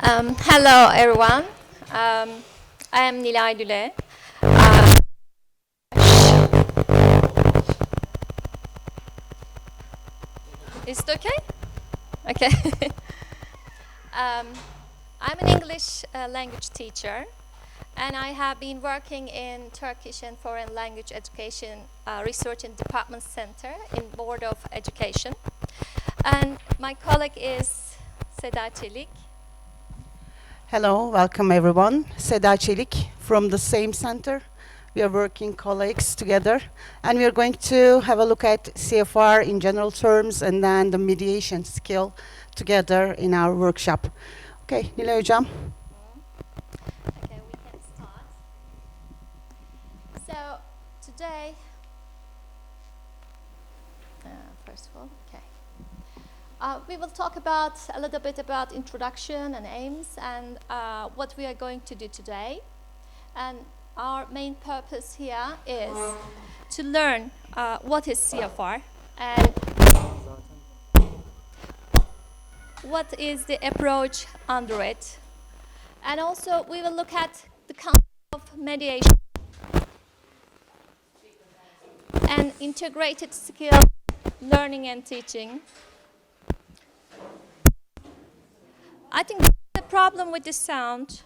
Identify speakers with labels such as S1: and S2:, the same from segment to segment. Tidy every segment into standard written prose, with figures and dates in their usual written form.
S1: Hello everyone. I am Nilay Düle. Uh, is it okay? Okay. I'm an English language teacher, and I have been working in Turkish and Foreign Language Education Research and Department Center in Board of Education. And my colleague is Seda Çelik.
S2: Hello, welcome everyone. Seda Çelik from the same center. We are working colleagues together, and we are going to have a look at CEFR in general terms and then the mediation skill together in our workshop. Okay, Nilay Hocam.
S1: Okay, we can start. So today, first of all, okay. We will talk about a little bit about introduction and aims and what we are going to do today. And our main purpose here is to learn what is CEFR and what is the approach under it. And also we will look at the concept of mediation and integrated skill learning and teaching. I think the problem with the sound.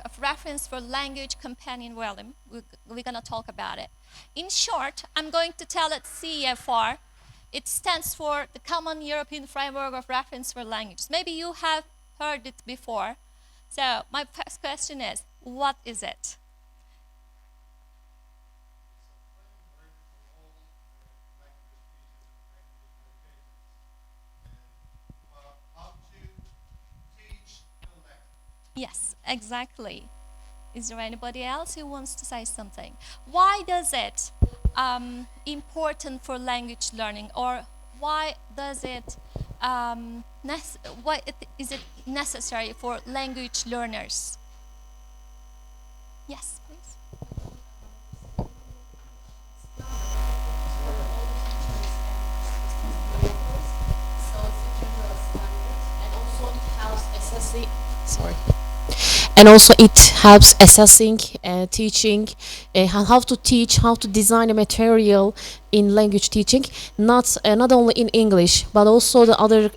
S1: Of reference for language companion volume. We're going to talk about it. In short, I'm going to tell it CEFR. It stands for the Common European Framework of Reference for Languages. Maybe you have heard it before. So my first question is, what is it? Yes, exactly. Is there anybody else who wants to say something? Why does it important for language learning, or why does it is it necessary for language learners? Yes, please.
S3: And also it helps assessing, teaching, how to teach, how to design a material in language teaching, not only in English, but also the other,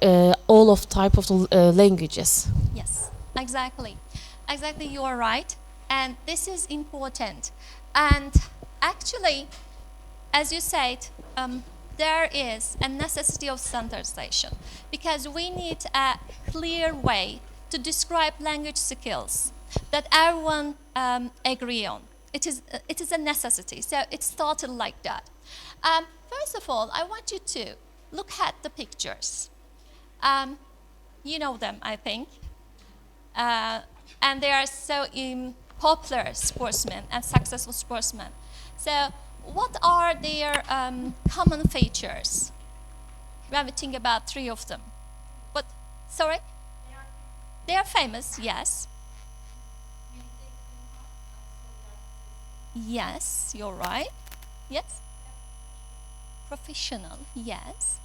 S3: all of type of languages.
S1: Yes, exactly. Exactly, you are right. And this is important. And actually, as you said, there is a necessity of standardization, because we need a clear way to describe language skills that everyone agree on. It is a necessity, so it started like that. First of all, I want you to look at the pictures. You know them, I think. And they are so popular sportsmen and successful sportsmen. So what are their common features? When we think about three of them. But, sorry? They are famous, yes. Yes, you're right. Yes. Professional, yes.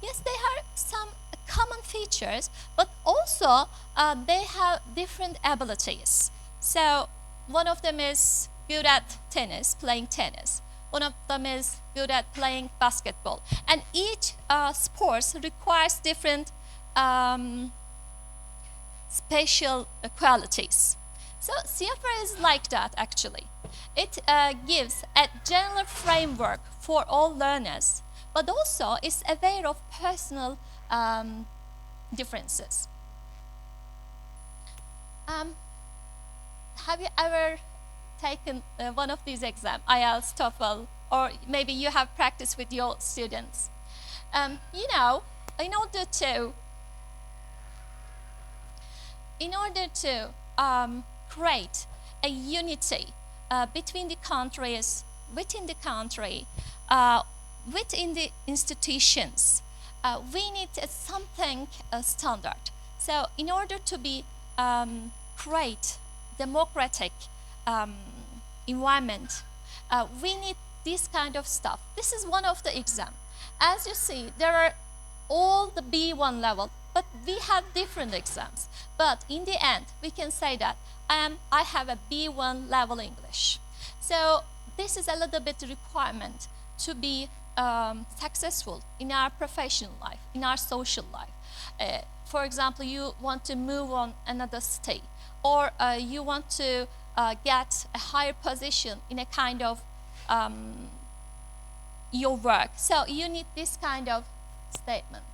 S1: Yes, they have some common features, but also they have different abilities. So one of them is good at tennis, playing tennis. One of them is good at playing basketball. And each sport requires different special qualities. So CEFR is like that, actually. It gives a general framework for all learners, but also is aware of personal differences. Have you ever taken one of these exams, IELTS, TOEFL, or maybe you have practiced with your students? You know, in order to create a unity between the countries, within the country, within the institutions, we need something standard. So in order to be create democratic environment, we need this kind of stuff. This is one of the exam. As you see, there are all the B1 level, but we have different exams. But in the end, we can say that I have a B1 level English. So this is a little bit requirement to be successful in our professional life, in our social life. For example, you want to move on another state, or you want to get a higher position in a kind of your work. So you need this kind of statement.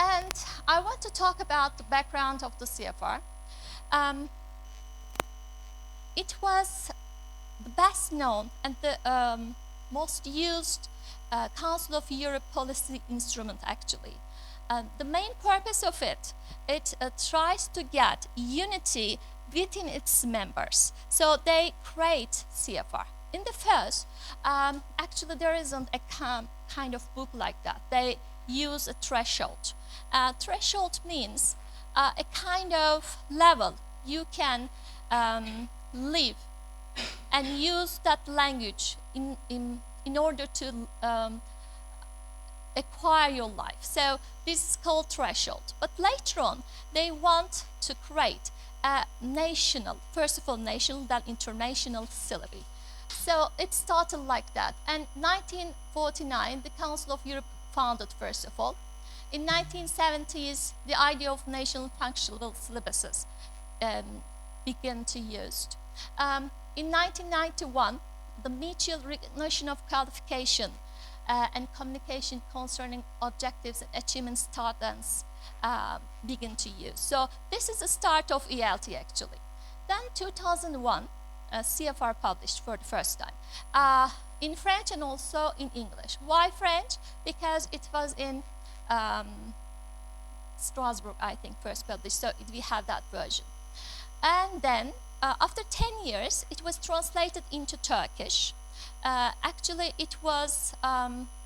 S1: And I want to talk about the background of the CFR. It was the best known and the most used Council of Europe policy instrument, actually. The main purpose of it tries to get unity within its members. So they create CFR. In the first, actually there isn't a kind of book like that. They use a threshold. Threshold means a kind of level you can live and use that language in order to acquire your life. So this is called threshold. But later on, they want to create a national, first of all national, then international syllabus. So it started like that. And 1949, the Council of Europe founded, first of all. In 1970s, the idea of national functional syllabuses began to used. In 1991, the mutual recognition of qualification and communication concerning objectives and achievements standards began to use. So this is the start of ELT, actually. Then 2001, CFR published for the first time in French and also in English. Why French? Because it was in Strasbourg, I think, first published, so we have that version. And then after 10 years, it was translated into Turkish. Actually, it was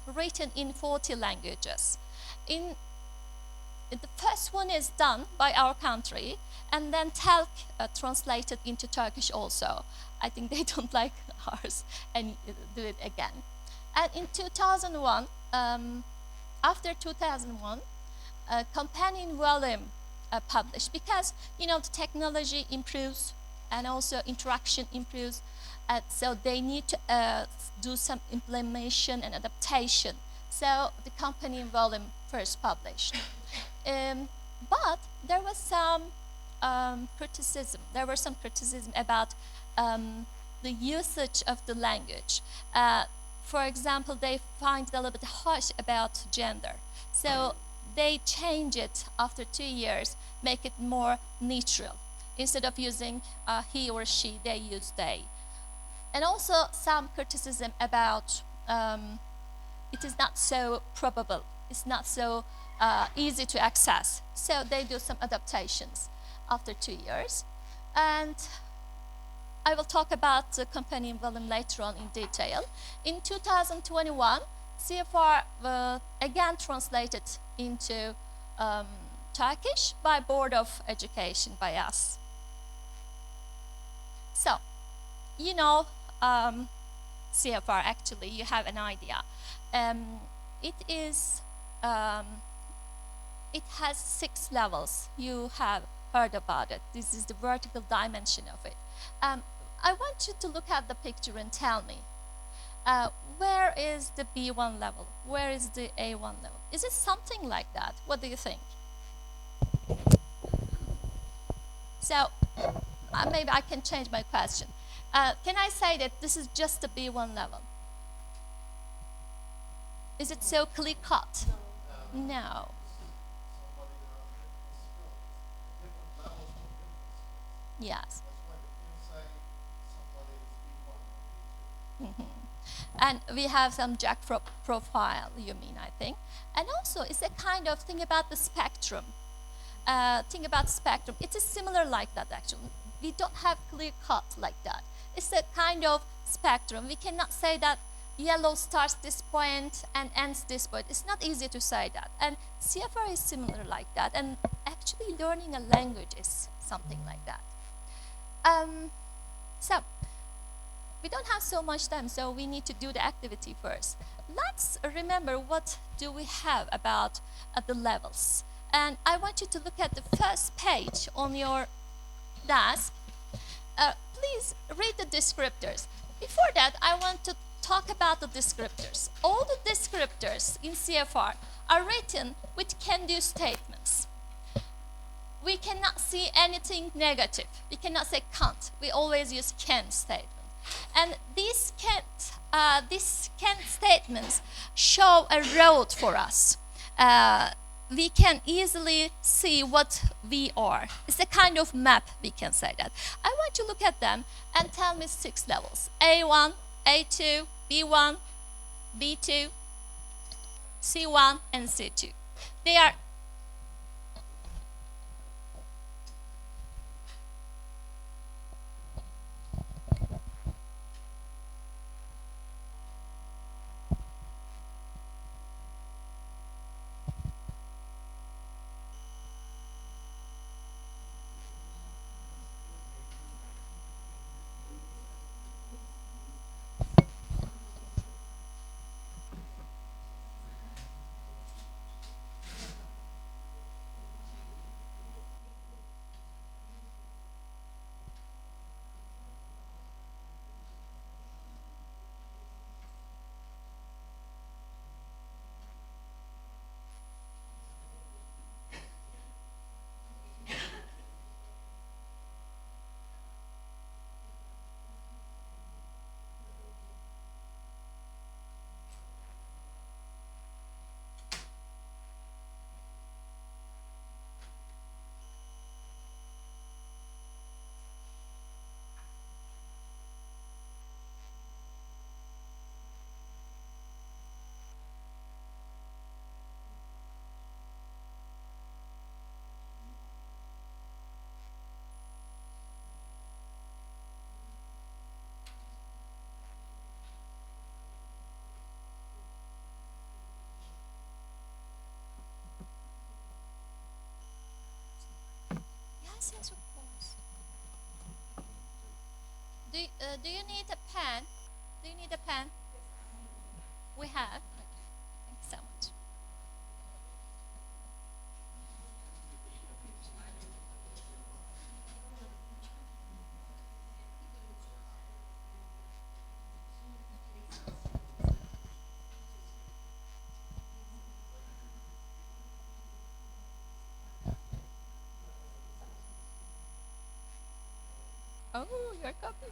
S1: written in 40 languages. The first one is done by our country, and then TELK translated into Turkish also. I think they don't like ours and do it again. And in 2001, after 2001, a companion volume published, because the technology improves and also interaction improves, so they need to do some implementation and adaptation. So the companion volume first published. But there was some criticism. There were some criticism about the usage of the language. For example, they find it a little bit harsh about gender. So they change it after 2 years, make it more neutral. Instead of using he or she, they use they. And also some criticism about it is not so probable. It's not so easy to access. So they do some adaptations after 2 years. And I will talk about the companion volume later on in detail. In 2021, CFR again translated into Turkish by Board of Education, by us. So, CFR, actually, you have an idea. It has 6 levels. You have heard about it. This is the vertical dimension of it. I want you to look at the picture and tell me, where is the B1 level? Where is the A1 level? Is it something like that? What do you think? So maybe I can change my question. Can I say that this is just the B1 level? Is it so clear-cut? No. Yes. Mm-hmm. And we have some jack profile, you mean, I think. And also, it's a kind of thing about the spectrum. It is similar like that, actually. We don't have clear cut like that. It's a kind of spectrum. We cannot say that yellow starts this point and ends this point. It's not easy to say that. And CFR is similar like that. And actually learning a language is something like that. So we don't have so much time, so we need to do the activity first. Let's remember what do we have about the levels. And I want you to look at the first page on your desk. Please read the descriptors. Before that, I want to talk about the descriptors. All the descriptors in CFR are written with can-do statements. We cannot see anything negative. We cannot say can't. We always use can statement. And these can statements show a road for us. We can easily see what we are. It's a kind of map, we can say that. I want you to look at them and tell me 6 levels. A1, A2, B1, B2, C1, and C2. They are yes, of course. Do you need a pen? Do you need a pen? We have. Thank you so much. Oh, you're copying.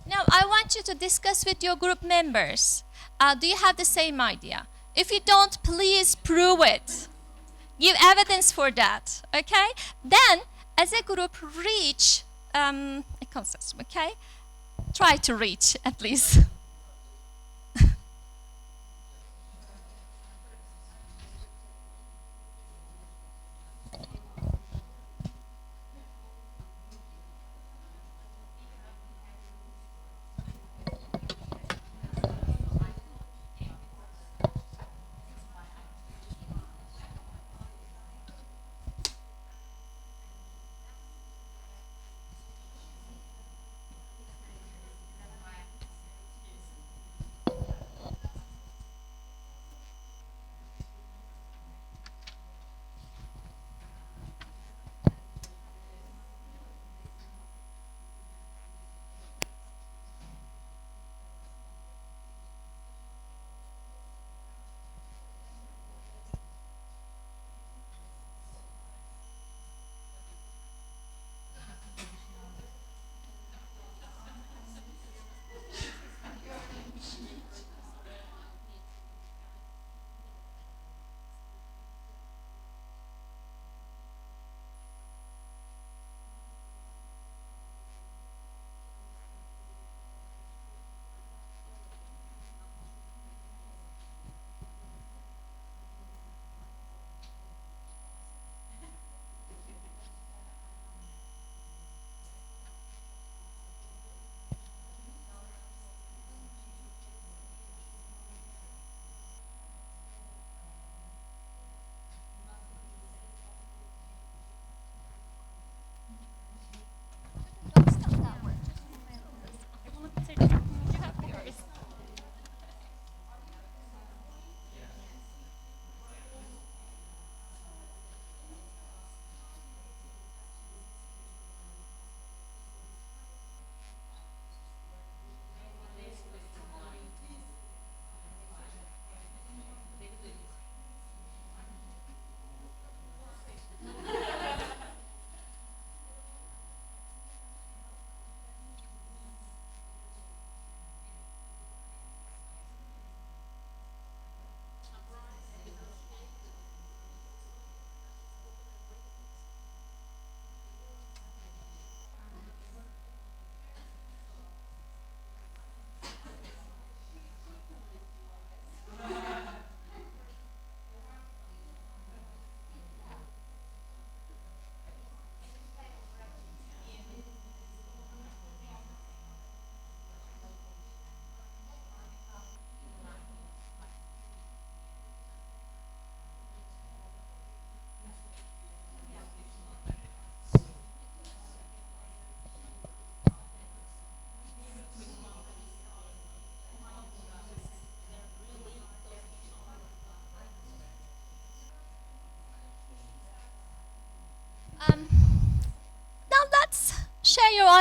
S1: Now, I want you to discuss with your group members. Do you have the same idea? If you don't, please prove it. Give evidence for that, okay? Then, as a group, reach a consensus, okay? Try to reach, at least.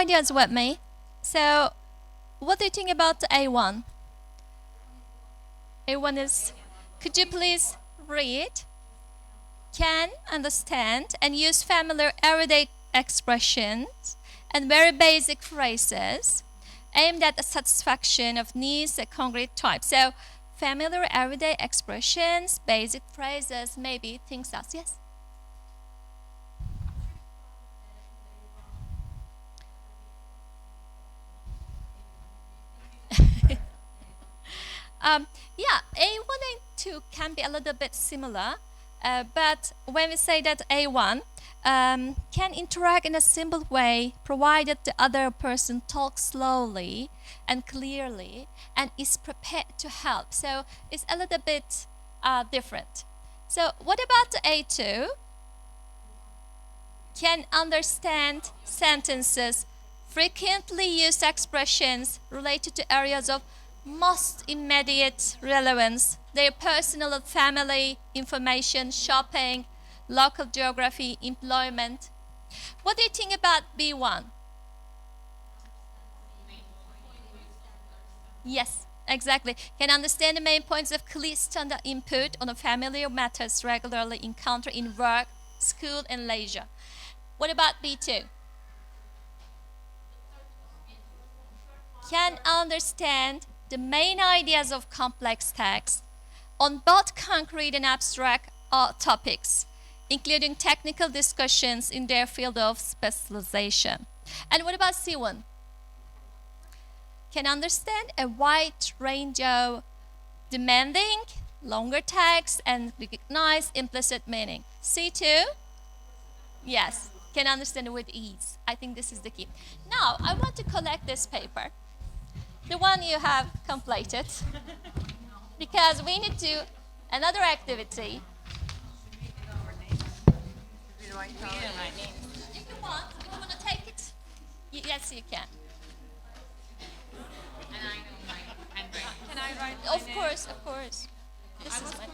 S1: ideas with me. So, what do you think about A1? A1 is, could you please read, can understand, and use familiar everyday expressions and very basic phrases aimed at the satisfaction of needs at concrete type. So, familiar everyday expressions, basic phrases, maybe things else. Yes? Yeah, A1 and 2 can be a little bit similar, but when we say that A1 can interact in a simple way, provided the other person talks slowly and clearly and is prepared to help. So it's a little bit different. So what about the A2? Can understand sentences, frequently used expressions related to areas of most immediate relevance, their personal and family information, shopping, local geography, employment. What do you think about B1? Yes, exactly. Can understand the main points of clear standard input on the familiar matters regularly encountered in work, school, and leisure. What about B2? Can understand the main ideas of complex text on both concrete and abstract topics, including technical discussions in their field of specialization. And what about C1? Can understand a wide range of demanding, longer text and recognize implicit meaning. C2? Yes, can understand with ease. I think this is the key. Now, I want to collect this paper, the one you have completed, because we need to another activity. If you want to take it, yes, you can.
S4: Can I write my
S1: Of
S4: name?
S1: course, of course. This is my.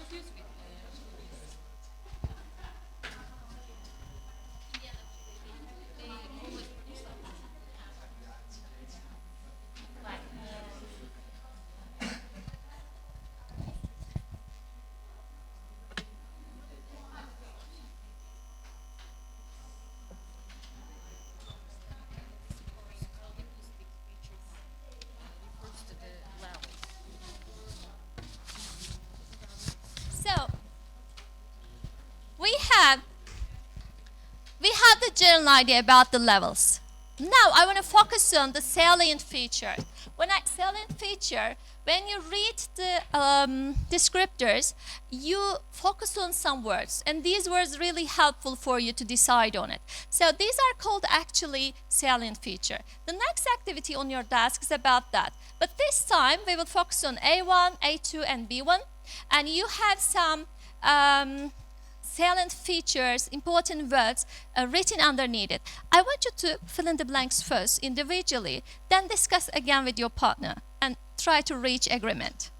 S1: So we have the general idea about the levels. Now I want to focus on the salient feature. When you read the descriptors, you focus on some words, and these words really helpful for you to decide on it. So these are called actually salient feature. The next activity on your desk is about that. But this time we will focus on A1, A2, and B1, and you have some salient features, important words written underneath it. I want you to fill in the blanks first individually, then discuss again with your partner and try to reach agreement.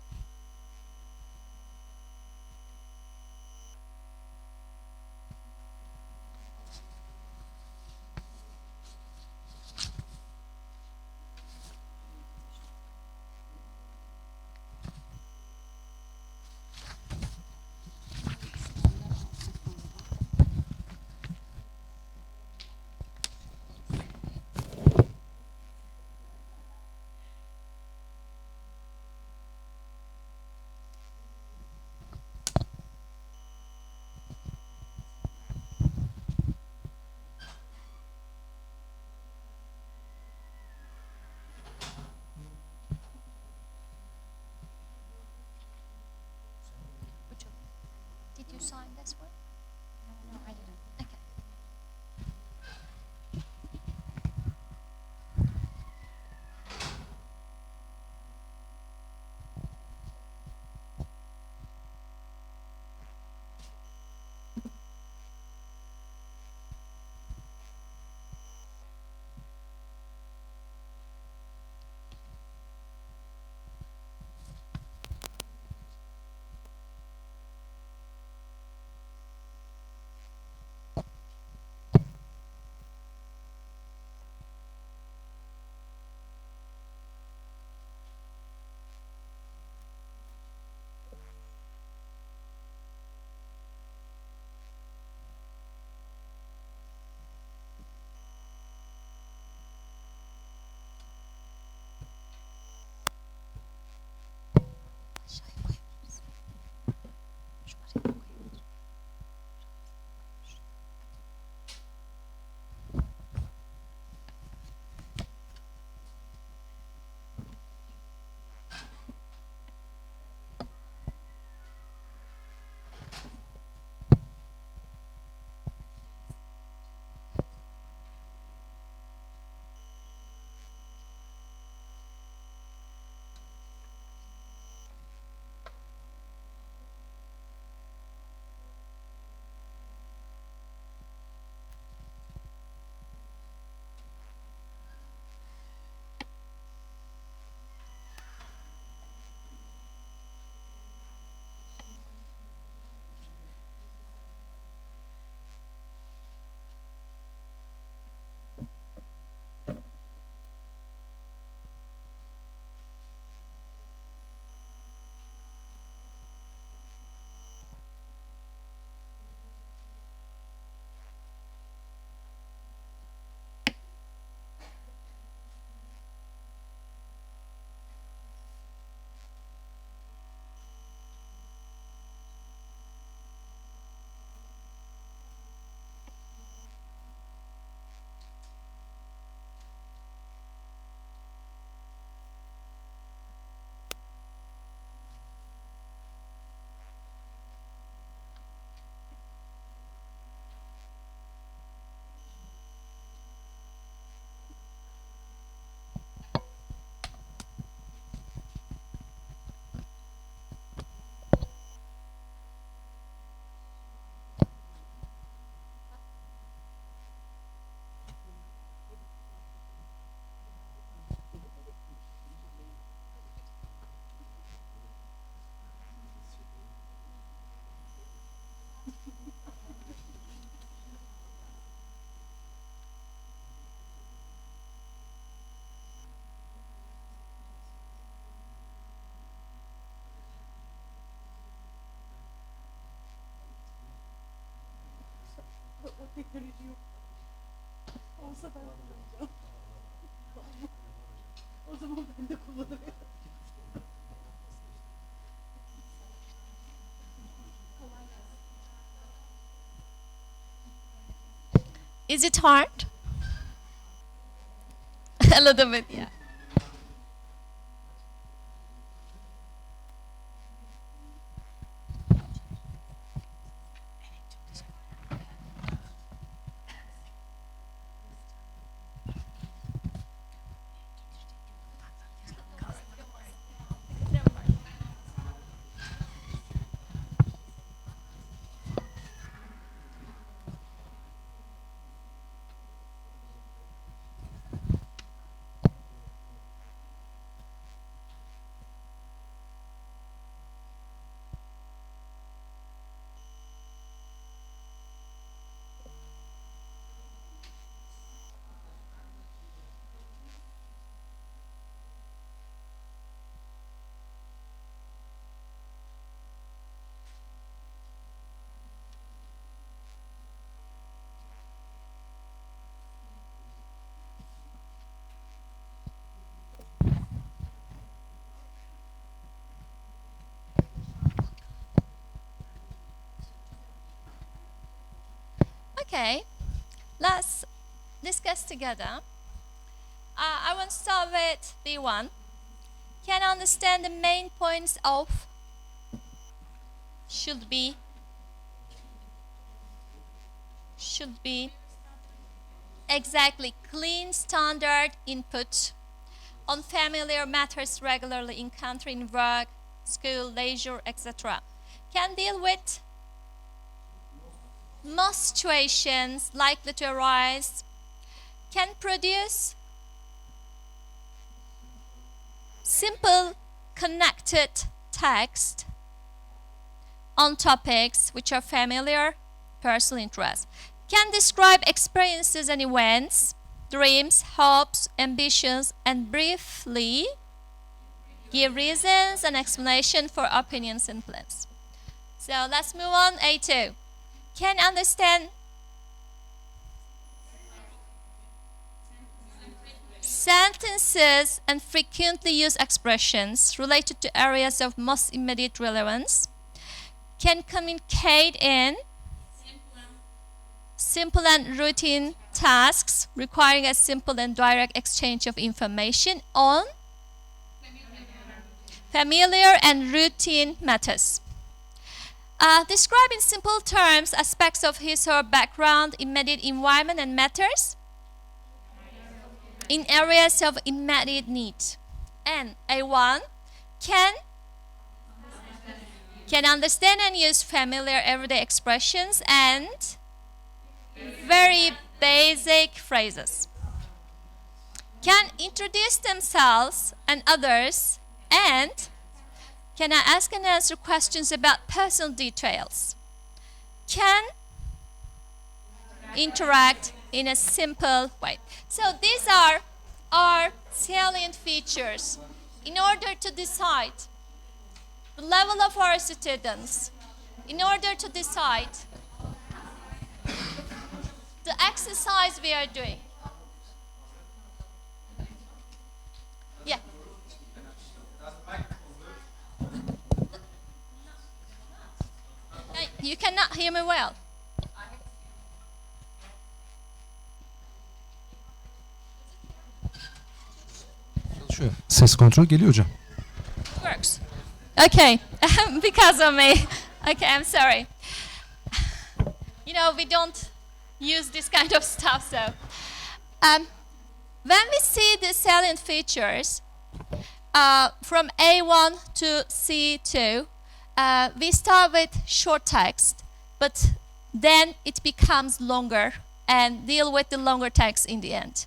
S2: teknoloji yok. Olsa ben kullanacağım. O zaman ben de kullanırım.
S1: Is it hard? A little bit, yeah. Okay, let's discuss together. I want to start with B1. Can understand the main points of should be exactly clean standard input on familiar matters regularly encountering work, school, leisure, etc. Can deal with most situations likely to arise, can produce simple connected text on topics which are familiar, personal interest, can describe experiences and events, dreams, hopes, ambitions, and briefly give reasons and explanation for opinions and plans. So let's move on, A2. Can understand sentences and frequently used expressions related to areas of most immediate relevance. Can communicate in simple and routine tasks requiring a simple and direct exchange of information on familiar and routine matters. Describe in simple terms aspects of his or her background, immediate environment, and matters in areas of immediate need. And A1 can understand and use familiar everyday expressions and very basic phrases. Can introduce themselves and others, and can ask and answer questions about personal details. Can interact in a simple way. So these are our salient features in order to decide the level of our students, in order to decide the exercise we are doing. Yeah. You cannot hear me well.
S5: Çalışıyor. Ses kontrol geliyor hocam.
S1: Works. Okay, because of me. Okay, I'm sorry. You know, we don't use this kind of stuff, so. When we see the salient features from A1 to C2, we start with short text, but then it becomes longer and deal with the longer text in the end.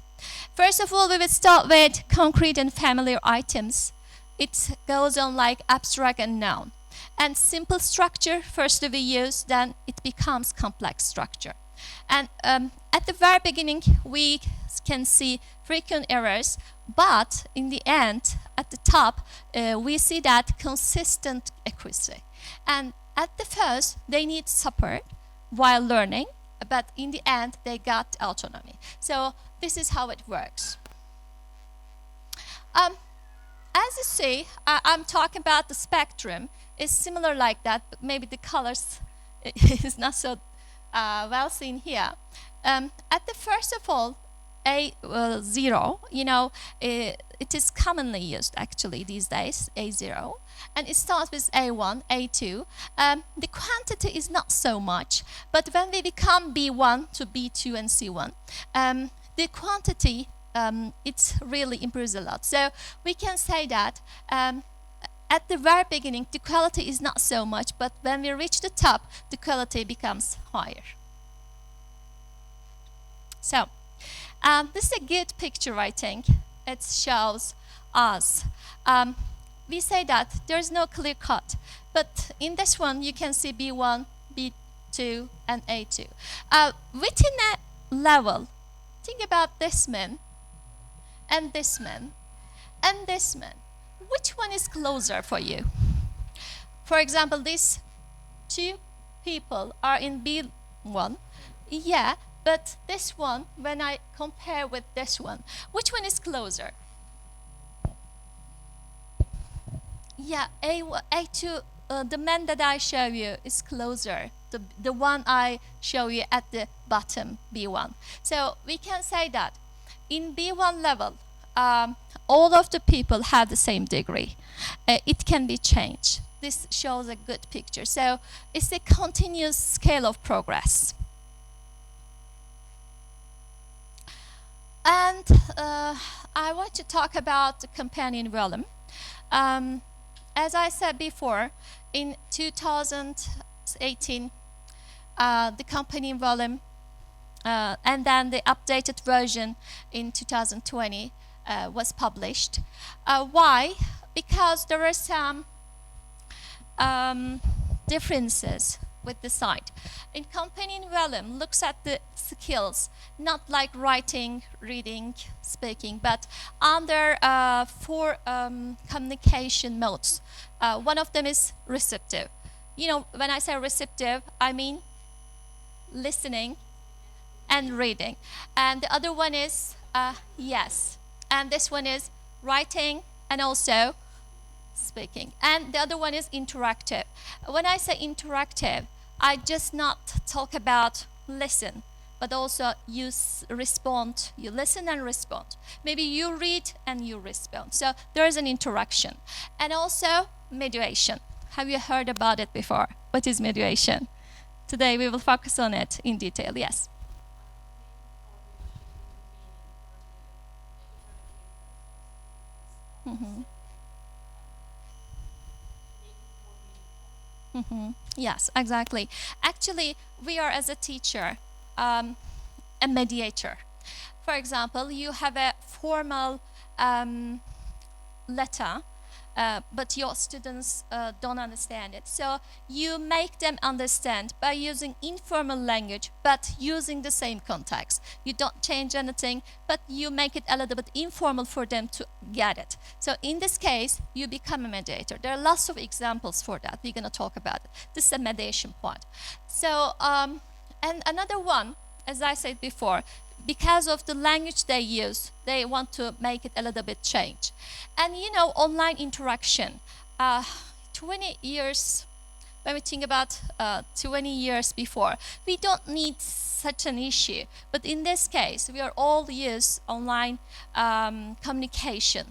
S1: First of all, we will start with concrete and familiar items. It goes on like abstract and noun. And simple structure, first we use, then it becomes complex structure. And at the very beginning, we can see frequent errors, but in the end, at the top, we see that consistent accuracy. And at the first, they need support while learning, but in the end, they got autonomy. So this is how it works. As you see, I'm talking about the spectrum. It's similar like that, but maybe the colors is not so well seen here. At the first of all, A0, you know, it is commonly used actually these days, A0. And it starts with A1, A2. The quantity is not so much, but when we become B1 to B2 and C1, the quantity, it really improves a lot. So we can say that at the very beginning, the quality is not so much, but when we reach the top, the quality becomes higher. So this is a good picture, I think. It shows us. We say that there's no clear cut, but in this one, you can see B1, B2, and A2. Within a level, think about this man, and this man, and this man. Which one is closer for you? For example, these two people are in B1. Yeah, but this one, when I compare with this one, which one is closer? Yeah, A2, the man that I show you is closer. The one I show you at the bottom, B1. So we can say that in B1 level, all of the people have the same degree. It can be changed. This shows a good picture. So it's a continuous scale of progress. And I want to talk about the companion volume. As I said before, in 2018, the companion volume and then the updated version in 2020 was published. Why? Because there are some differences with the site. In companion volume, looks at the skills, not like writing, reading, speaking, but under 4 communication modes. One of them is receptive. You know, when I say receptive, I mean listening and reading. And the other one is yes. And this one is writing and also speaking. And the other one is interactive. When I say interactive, I just not talk about listen, but also you respond. You listen and respond. Maybe you read and you respond. So there is an interaction. And also mediation. Have you heard about it before? What is mediation? Today we will focus on it in detail. Yes. Mm-hmm. Mm-hmm. Yes, exactly. Actually, we are as a teacher, a mediator. For example, you have a formal letter, but your students don't understand it. So you make them understand by using informal language, but using the same context. You don't change anything, but you make it a little bit informal for them to get it. So in this case, you become a mediator. There are lots of examples for that. We're going to talk about it. This is a mediation part. So, and another one, as I said before, because of the language they use, they want to make it a little bit change. And you know, online interaction, 20 years, when we think about 20 years before, we don't need such an issue. But in this case, we are all use online communication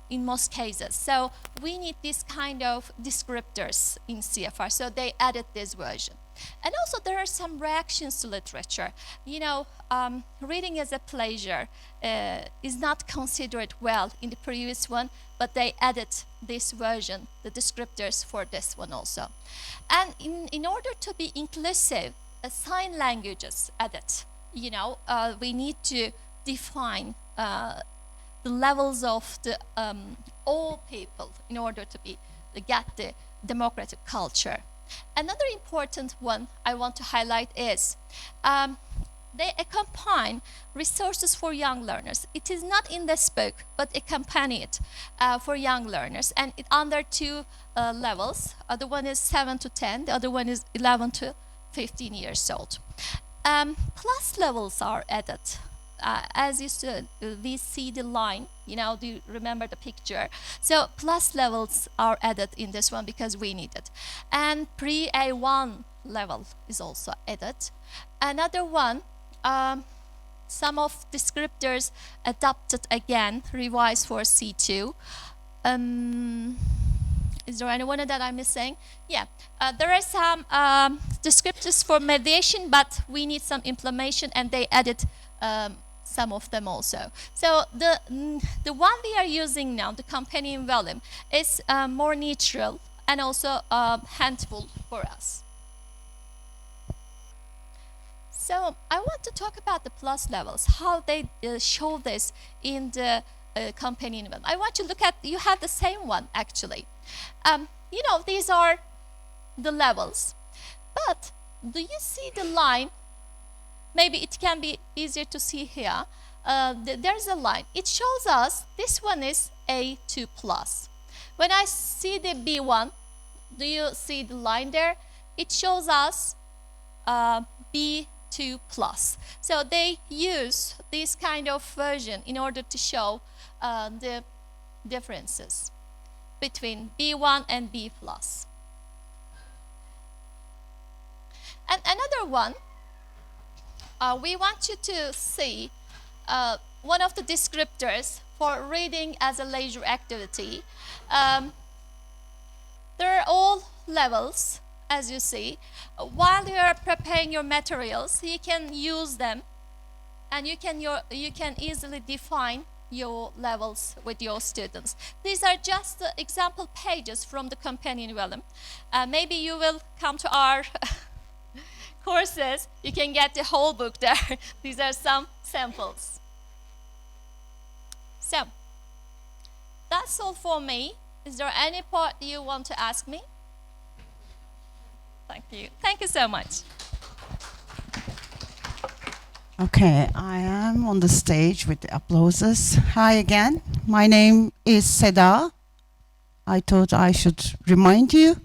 S1: in most cases. So we need this kind of descriptors in CEFR. So they added this version. And also there are some reactions to literature. You know, reading as a pleasure is not considered well in the previous one, but they added this version, the descriptors for this one also. And in order to be inclusive, sign languages added. You know, we need to define the levels of the all people in order to get the democratic culture. Another important one I want to highlight is they accompany resources for young learners. It is not in this book, but accompany it for young learners. And it under 2 levels. The one is 7 to 10, the other one is 11 to 15 years old. Plus levels are added. As you said, we see the line, you know, do you remember the picture? So plus levels are added in this one because we need it. And pre-A1 level is also added. Another one, some of descriptors adapted again, revised for C2. Is there anyone that I'm missing? Yeah, there are some descriptors for mediation, but we need some implementation, and they added some of them also. So the one we are using now, the companion volume, is more neutral and also handful for us. So I want to talk about the plus levels, how they show this in the companion volume. I want you to look at, you have the same one actually. You know, these are the levels, but do you see the line? Maybe it can be easier to see here. There's a line. It shows us this one is A2 plus. When I see the B1, do you see the line there? It shows us B2 plus. So they use this kind of version in order to show the differences between B1 and B plus. And another one, we want you to see one of the descriptors for reading as a leisure activity. They're all levels, as you see. While you are preparing your materials, you can use them, and you can easily define your levels with your students. These are just the example pages from the companion volume. Maybe you will come to our courses, you can get the whole book there. These are some samples. So, that's all for me. Is there any part you want to ask me? Thank you. Thank you so much.
S2: Okay, I am on the stage with the applauses. Hi again. My name is Seda. I thought I should remind you.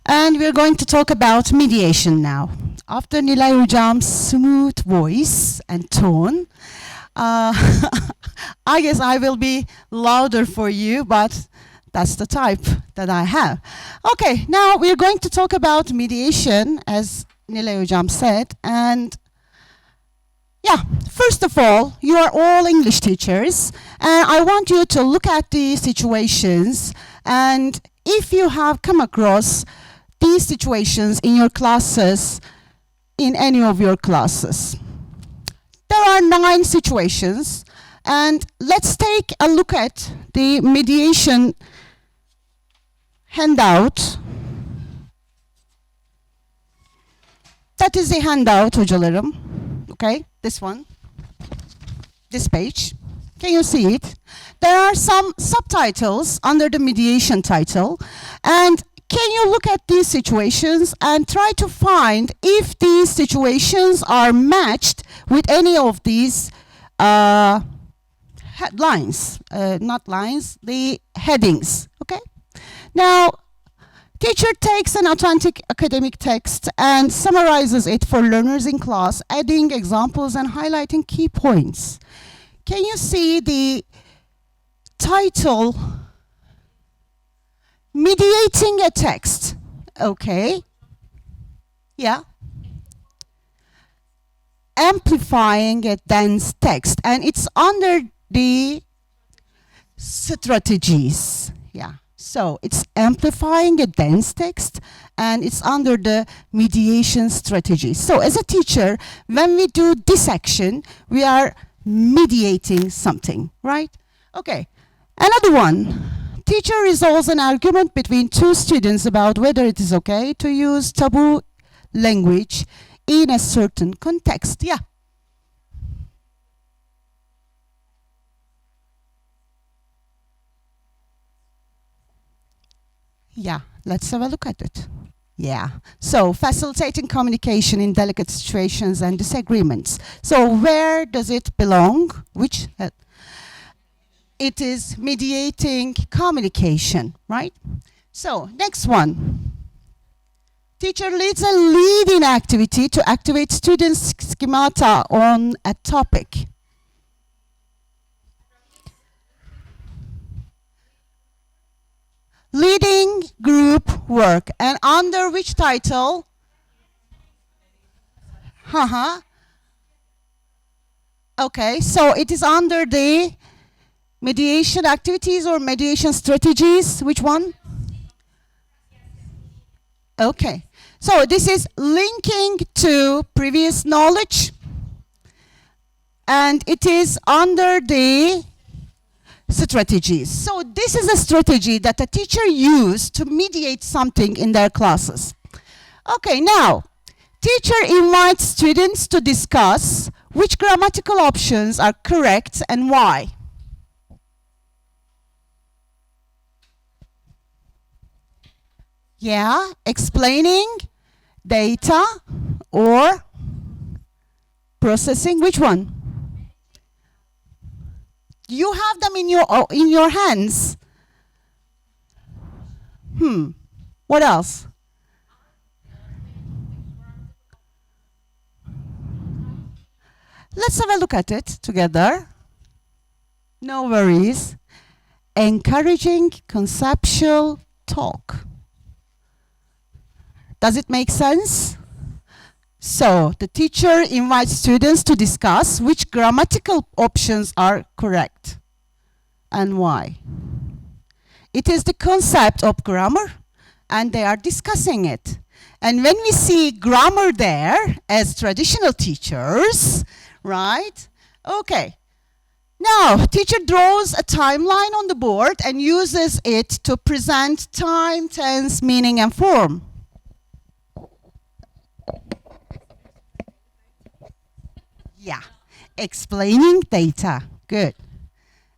S2: And we're going to talk about mediation now. After Nilay Hocam's smooth voice and tone, I guess I will be louder for you, but that's the type that I have. Okay, now we're going to talk about mediation, as Nilay Hocam said. And yeah, first of all, you are all English teachers, and I want you to look at the situations, and if you have come across these situations in your classes, in any of your classes. There are 9 situations, and let's take a look at the mediation handout. That is the handout, hocalarım. Okay, this one, this page. Can you see it? There are some subtitles under the mediation title, and can you look at these situations and try to find if these situations are matched with any of these headlines, not lines, the headings, okay? Now, teacher takes an authentic academic text and summarizes it for learners in class, adding examples and highlighting key points. Can you see the title? Mediating a text. Okay. Yeah. Amplifying a dense text. And it's under the strategies. Yeah. So it's amplifying a dense text, and it's under the mediation strategy. So as a teacher, when we do this action, we are mediating something, right? Okay. Another one. Teacher resolves an argument between 2 students about whether it is okay to use taboo language in a certain context. Yeah. Yeah, let's have a look at it. Yeah. So, facilitating communication in delicate situations and disagreements. So, where does it belong? Which? It is mediating communication, right? So, next one. Teacher leads a leading activity to activate students' schemata on a topic. Leading group work. And under which title? Okay, so it is under the mediation activities or mediation strategies. Which one? Okay, so this is linking to previous knowledge, and it is under the strategies. So this is a strategy that a teacher used to mediate something in their classes. Okay, now, teacher invites students to discuss which grammatical options are correct and why. Yeah, explaining data or processing. Which one? You have them in your hands. What else? Let's have a look at it together. No worries. Encouraging conceptual talk. Does it make sense? So, the teacher invites students to discuss which grammatical options are correct and why. It is the concept of grammar, and they are discussing it. And when we see grammar there as traditional teachers, right? Okay. Now, teacher draws a timeline on the board and uses it to present time, tense, meaning, and form. Yeah, explaining data. Good.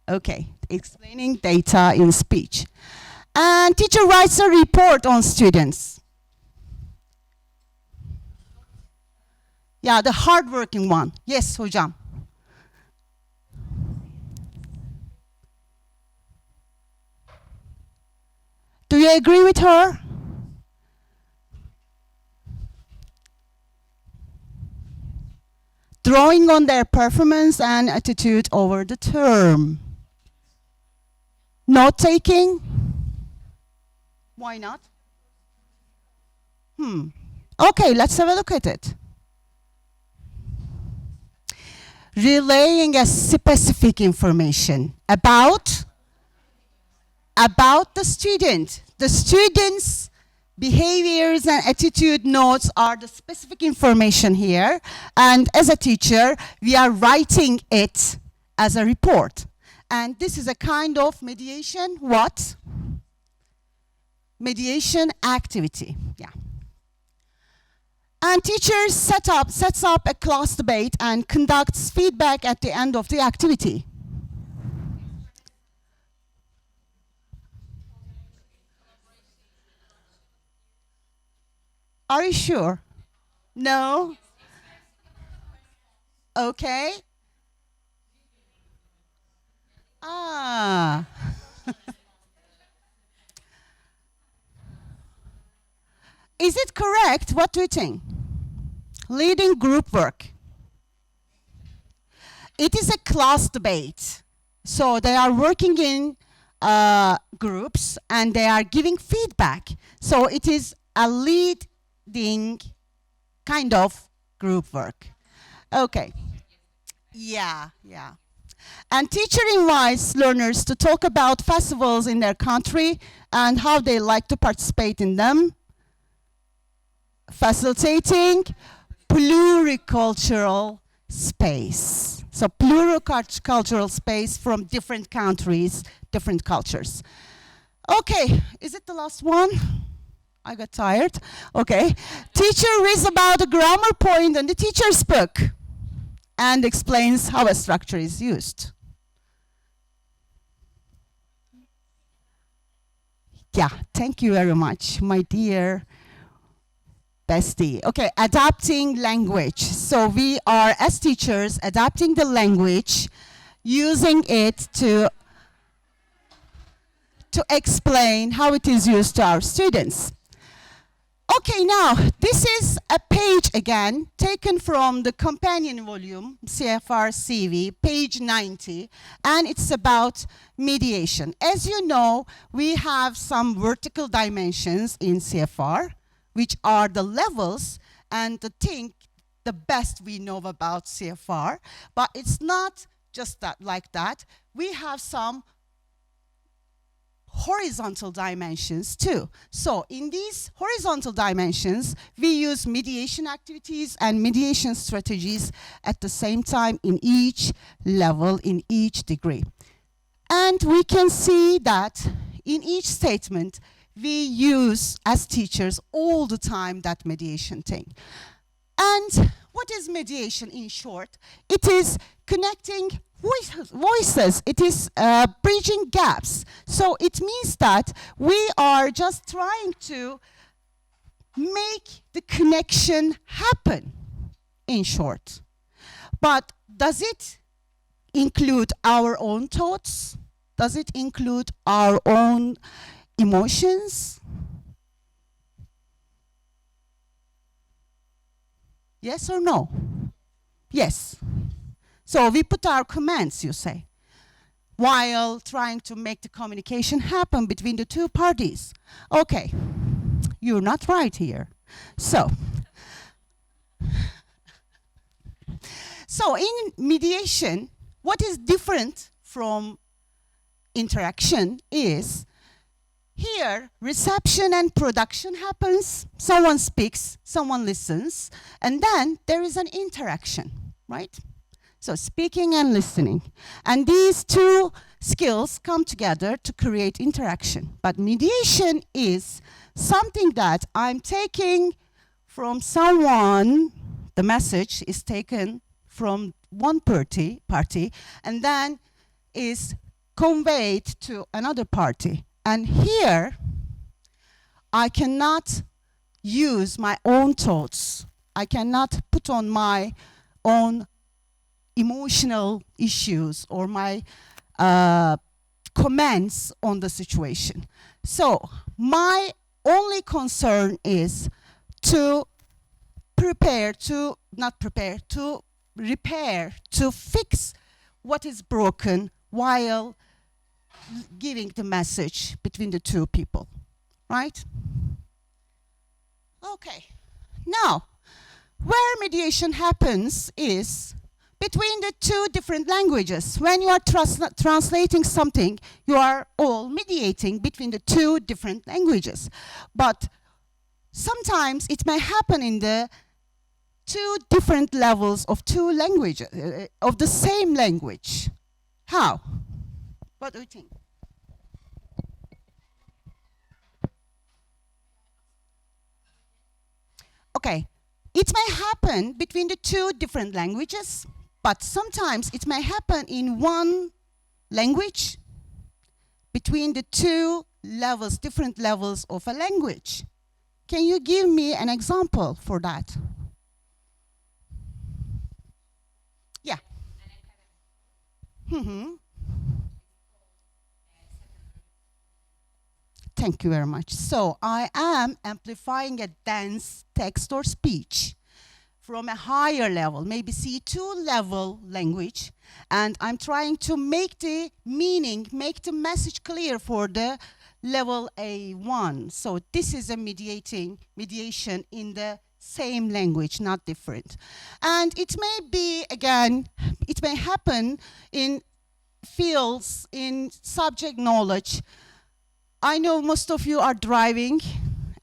S2: Okay, explaining data in speech. And teacher writes a report on students. Yeah, the hardworking one. Yes, hocam. Do you agree with her? Drawing on their performance and attitude over the term. Note taking? Why not? Okay, let's have a look at it. Relaying a specific information about the student. The student's behaviors and attitude notes are the specific information here, and as a teacher we are writing it as a report, and this is a kind of mediation. What? Mediation activity. Yeah. And teacher sets up a class debate and conducts feedback at the end of the activity. Are you sure? No? Okay. Is it correct? What do you think? Leading group work. It is a class debate. So they are working in groups and they are giving feedback. So it is a leading kind of group work. Okay. Yeah. And teacher invites learners to talk about festivals in their country and how they like to participate in them. Facilitating pluricultural space. So pluricultural space from different countries, different cultures. Okay, is it the last one? I got tired. Okay. Teacher reads about a grammar point in the teacher's book and explains how a structure is used. Yeah, thank you very much, my dear bestie. Okay, adapting language. So we are, as teachers, adapting the language, using it to explain how it is used to our students. Okay, now, this is a page again, taken from the companion volume, CFR CV, page 90, and it's about mediation. As you know, we have some vertical dimensions in CFR, which are the levels and the thing, the best we know about CFR, but it's not just that like that. We have some horizontal dimensions too. So in these horizontal dimensions, we use mediation activities and mediation strategies at the same time in each level, in each degree. And we can see that in each statement, we use as teachers all the time that mediation thing. And what is mediation in short? It is connecting voices. It is bridging gaps. So it means that we are just trying to make the connection happen, in short. But does it include our own thoughts? Does it include our own emotions? Yes or no? Yes. So we put our comments, you say, while trying to make the communication happen between the two parties. Okay, you're not right here. So in mediation, what is different from interaction is here, reception and production happens. Someone speaks, someone listens, and then there is an interaction, right? So speaking and listening. And these two skills come together to create interaction. But mediation is something that I'm taking from someone, the message is taken from one party, and then is conveyed to another party. And here, I cannot use my own thoughts. I cannot put on my own emotional issues or my comments on the situation. So my only concern is to repair, to fix what is broken while giving the message between the two people, right? Okay, now, where mediation happens is between the two different languages. When you are translating something, you are all mediating between the two different languages. But sometimes it may happen in the two different levels of two languages, of the same language. How? What do you think? Okay, it may happen between the two different languages, but sometimes it may happen in one language between the two levels, different levels of a language. Can you give me an example for that? Yeah. Thank you very much. So I am amplifying a dense text or speech from a higher level, maybe C2 level language, and I'm trying to make the meaning, make the message clear for the level A1. So this is a mediation in the same language, not different. And it may be, again, it may happen in fields, in subject knowledge. I know most of you are driving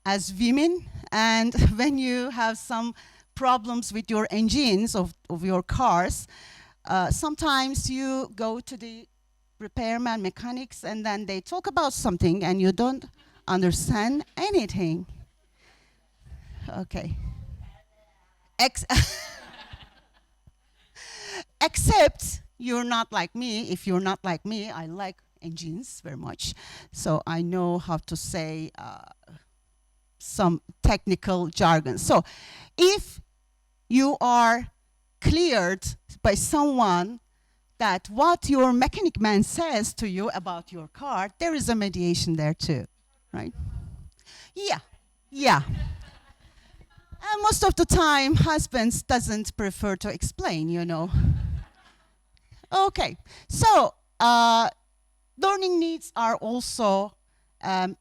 S2: as women, and when you have some problems with your engines of your cars, sometimes you go to the repairman, mechanics, and then they talk about something and you don't understand anything. Okay. Except you're not like me. If you're not like me, I like engines very much. So I know how to say some technical jargon. So if you are cleared by someone that what your mechanic man says to you about your car, there is a mediation there too, right? Yeah, yeah. And most of the time, husbands doesn't prefer to explain, you know. Okay, so learning needs are also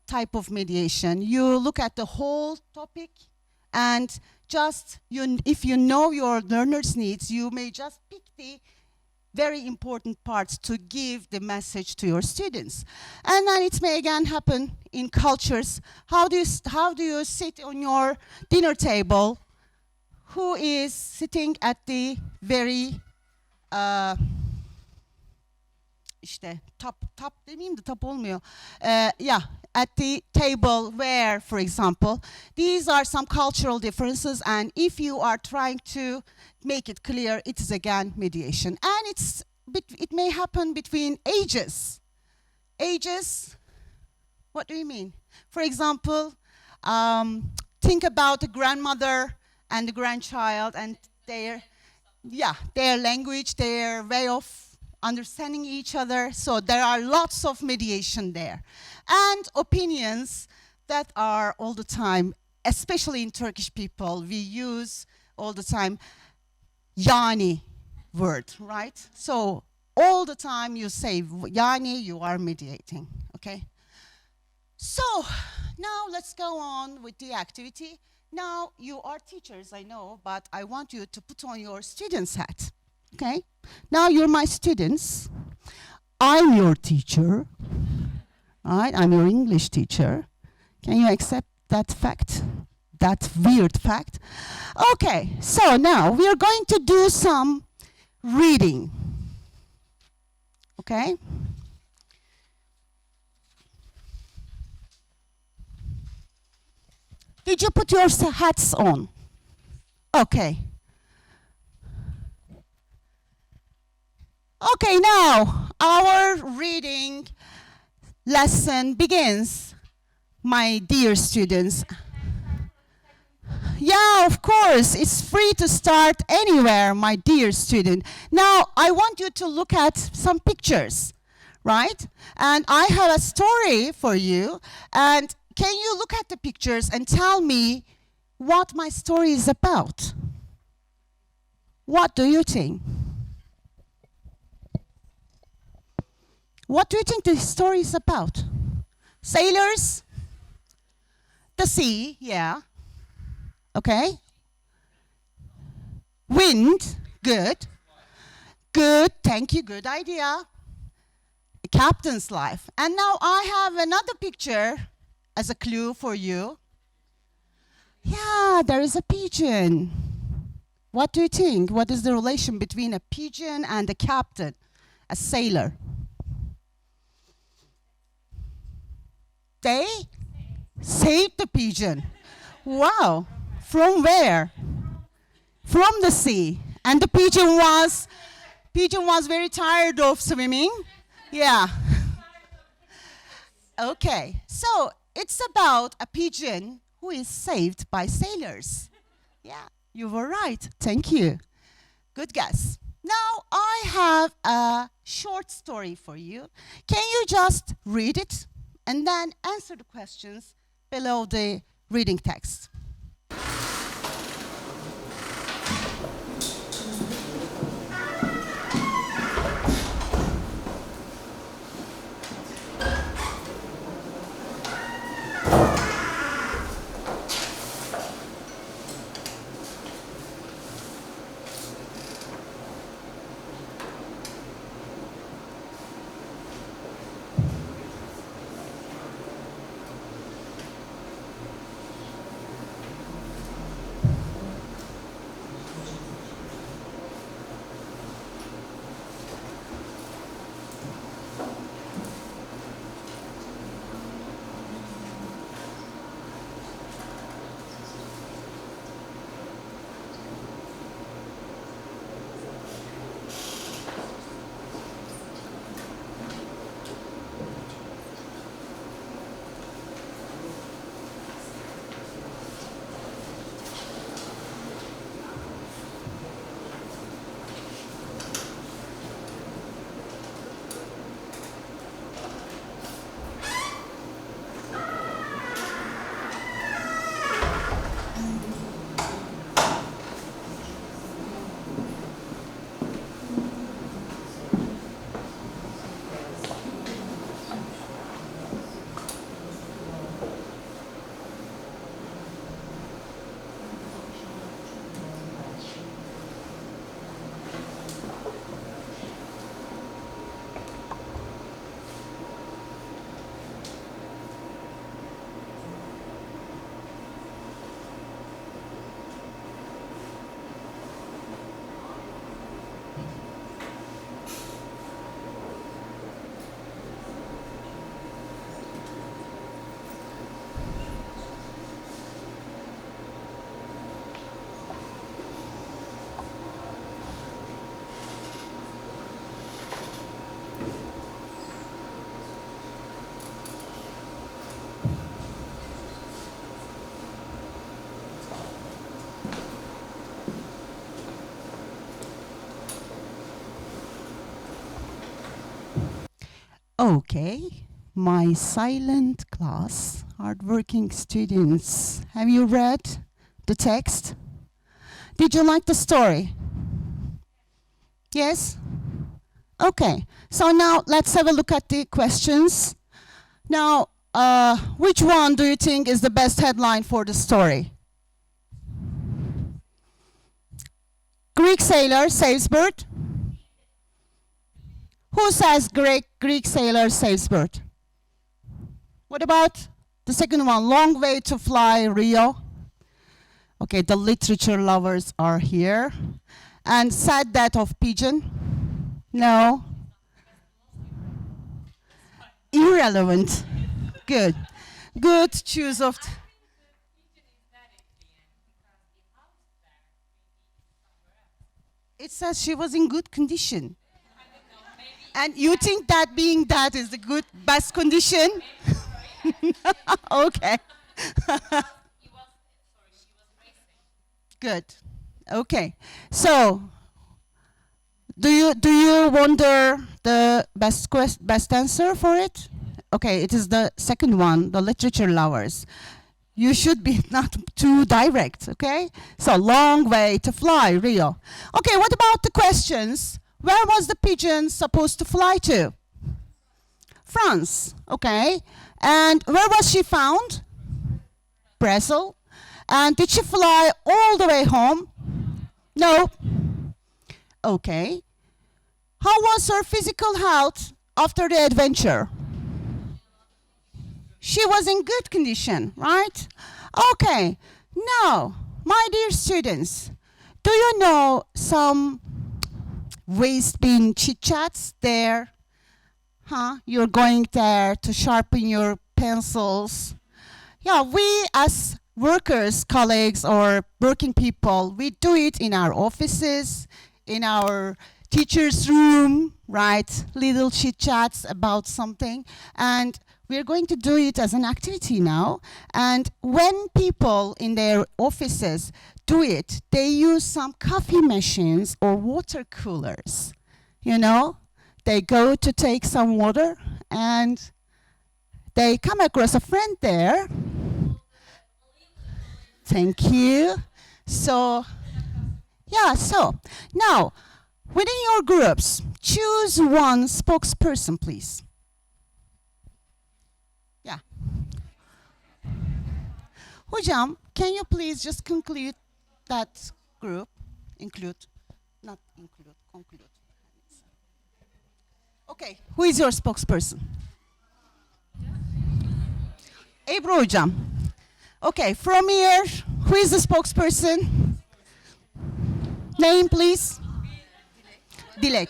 S2: type of mediation. You look at the whole topic, and just if you know your learner's needs, you may just pick the very important parts to give the message to your students. And then it may again happen in cultures. How do you sit on your dinner table? Who is sitting at the very işte top demeyeyim de top olmuyor. Yeah, at the table where, for example, these are some cultural differences, and if you are trying to make it clear, it is again mediation. And it may happen between ages. Ages, what do you mean? For example, think about the grandmother and the grandchild and their language, their way of understanding each other. So there are lots of mediation there. And opinions that are all the time, especially in Turkish people, we use all the time yani word, right? So all the time you say yani, you are mediating, okay? So now let's go on with the activity. Now you are teachers, I know, but I want you to put on your student's hat. Okay, now you're my students. I'm your teacher. Right? I'm your English teacher. Can you accept that fact? That weird fact? Okay, so now we are going to do some reading. Okay? Did you put your hats on? Okay. Okay, now our reading lesson begins, my dear students. Yeah, of course, it's free to start anywhere, my dear student. Now, I want you to look at some pictures, right? And I have a story for you. And can you look at the pictures and tell me what my story is about? What do you think? What do you think the story is about? Sailors? The sea, yeah. Okay. Wind, good. Good, thank you, good idea. A captain's life. And now I have another picture as a clue for you. Yeah, there is a pigeon. What do you think? What is the relation between a pigeon and a captain, a sailor? They saved the pigeon. Wow. From where? From the sea. And the pigeon was very tired of swimming. Yeah. Okay. So it's about a pigeon who is saved by sailors. Yeah, you were right. Thank you. Good guess. Now I have a short story for you. Can you just read it? And then answer the questions below the reading text. Okay, my silent class, hardworking students. Have you read the text? Did you like the story? Yes? Okay, so now let's have a look at the questions. Now, which one do you think is the best headline for the story? Greek sailor saves bird. Who says Greek sailor saves bird? What about the second one? Long way to fly, Rio. Okay, the literature lovers are here. And sad death of pigeon? No. Irrelevant. Good. Good choose of. It says she was in good condition. And you think that being that is the good, best condition? Okay. Good. Okay. So, do you wonder the best answer for it? Okay, it is the second one, the literature lovers. You should be not too direct, okay? So, long way to fly, Rio. Okay, what about the questions? Where was the pigeon supposed to fly to? France, okay. And where was she found? Brazil. And did she fly all the way home? No. Okay. How was her physical health after the adventure? She was in good condition, right? Okay. Now, my dear students, do you know some waste bin chit-chats there? You're going there to sharpen your pencils. Yeah, we as workers, colleagues, or working people, we do it in our offices, in our teacher's room, right? Little chit-chats about something. And we're going to do it as an activity now. And when people in their offices do it, they use some coffee machines or water coolers. You know, they go to take some water and they come across a friend there. Thank you. So, yeah, so now within your groups, choose one spokesperson, please. Yeah. Hocam, can you please just conclude that group? Conclude. Okay, who is your spokesperson? Ebru hocam. Okay, from here, who is the spokesperson? Name, please. Dilek.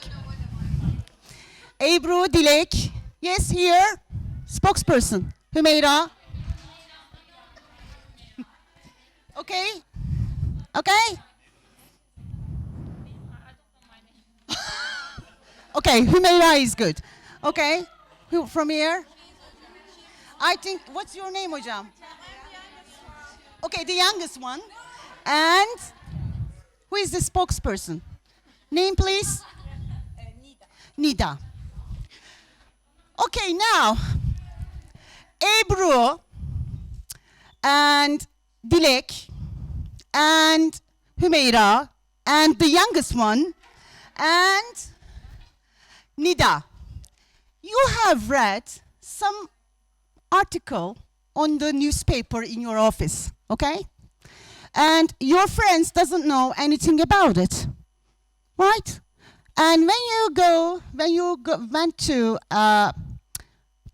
S2: Ebru, Dilek. Yes, here. Spokesperson. Hümeyra. Okay? Okay? Okay, Hümeyra is good. Okay? Who from here? I think, what's your name, hocam? Okay, the youngest one. And who is the spokesperson? Name, please? Nida. Okay, now, Ebru and Dilek and Hümeyra and the youngest one and Nida. You have read some article on the newspaper in your office, okay? And your friends doesn't know anything about it, right? And when you went to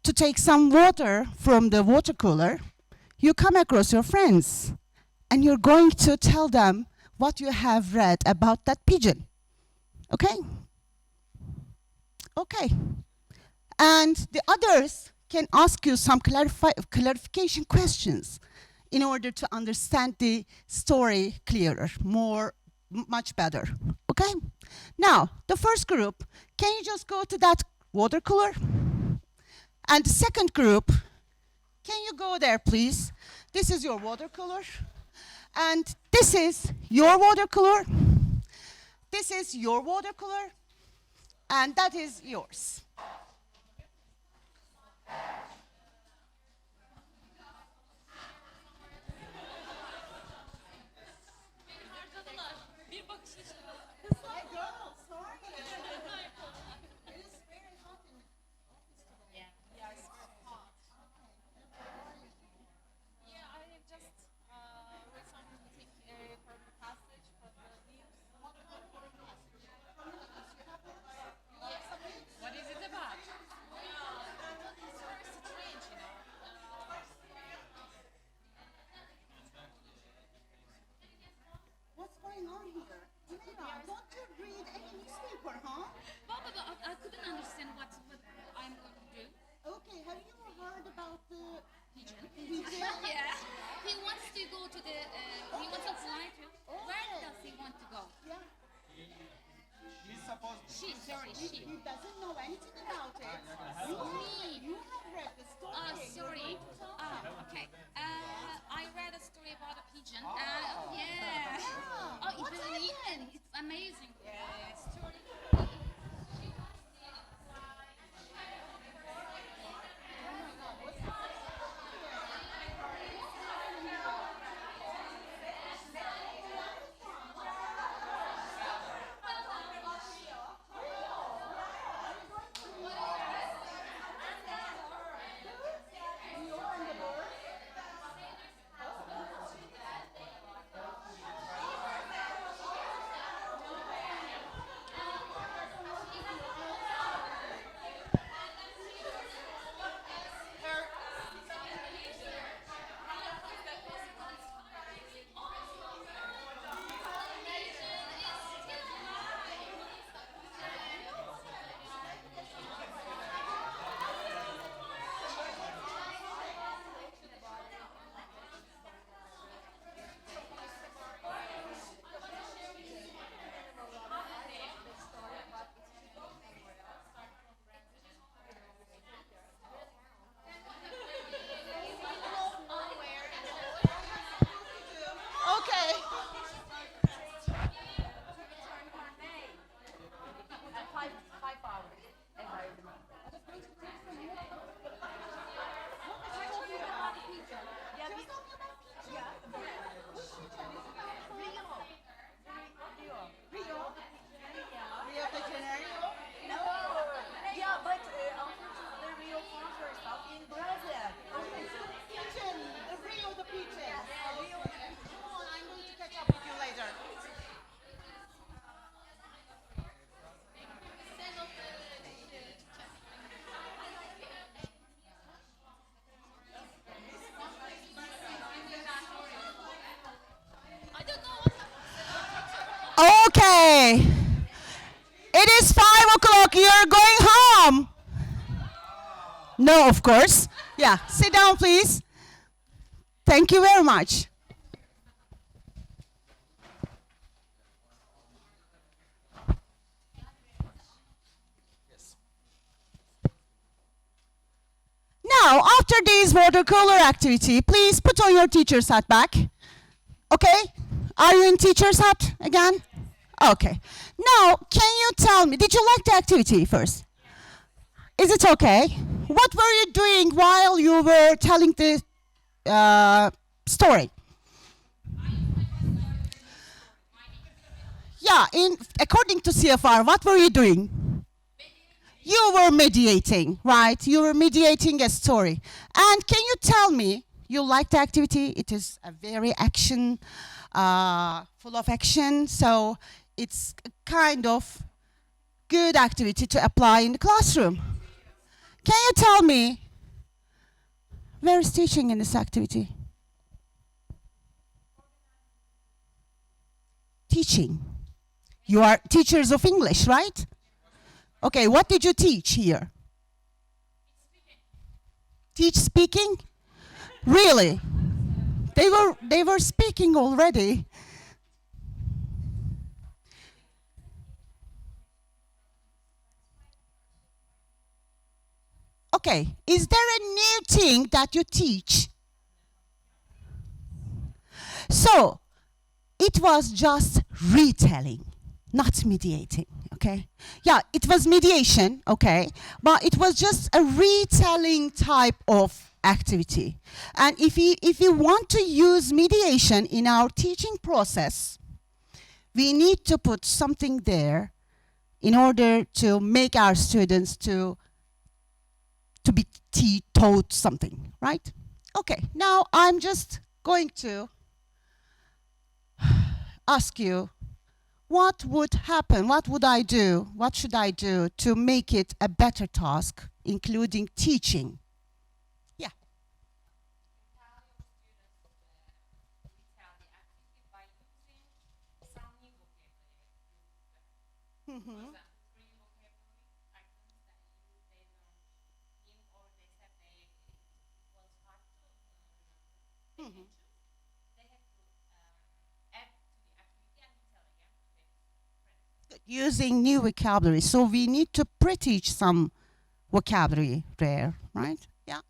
S2: take some water from the water cooler, you come across your friends, and you're going to tell them what you have read about that pigeon, okay? Okay. And the others can ask you some clarification questions in order to understand the story clearer, much better, okay? Now, the first group, can you just go to that water cooler? And the second group, can you go there, please? This is your water cooler. And this is your water cooler. This is your water cooler. And that is yours.
S4: you go to the, he wants to fly to, where does he want to go?
S6: He's supposed
S4: She, sorry, she.
S2: He doesn't know anything about it.
S4: Me.
S2: You have read the story.
S4: Sorry. Okay. I read a story about a pigeon. Yeah. It's amazing. Story.
S2: Okay. Rio de Janeiro.
S7: Yeah, but unfortunately, the real sponsors are in Brazil.
S2: Pigeon. The Rio the pigeon. Come on, I'm going to catch up with you later.
S4: I don't know what
S2: Okay. It is 5 o'clock. You're going home. No, of course. Yeah, sit down, please. Thank you very much. Now, after this watercolor activity, please put on your teacher's hat back. Okay? Are you in teacher's hat again? Okay. Now, can you tell me, did you like the activity first? Is it okay? What were you doing while you were telling the story? Yeah, according to CFR, what were you doing? You were mediating, right? You were mediating a story. And can you tell me, you liked the activity? It is a very action, full of action, so it's a kind of good activity to apply in the classroom. Can you tell me, where is teaching in this activity? Teaching. You are teachers of English, right? Okay, what did you teach here? Teach speaking? Really? They were speaking already. Okay, is there a new thing that you teach? So, it was just retelling, not mediating, okay? Yeah, it was mediation, okay, but it was just a retelling type of activity. And if you want to use mediation in our teaching process, we need to put something there in order to make our students to be taught something, right? Okay, now I'm just going to ask you, what would happen, what would I do, what should I do to make it a better task, including teaching? Yeah.
S4: tell your students retell the activity by using some new vocabulary. For example, three vocabulary items that they learn him or they said they it was hard to remember. They can choose. They
S2: using new vocabulary. So we need to pre-teach some vocabulary there, right? Yeah.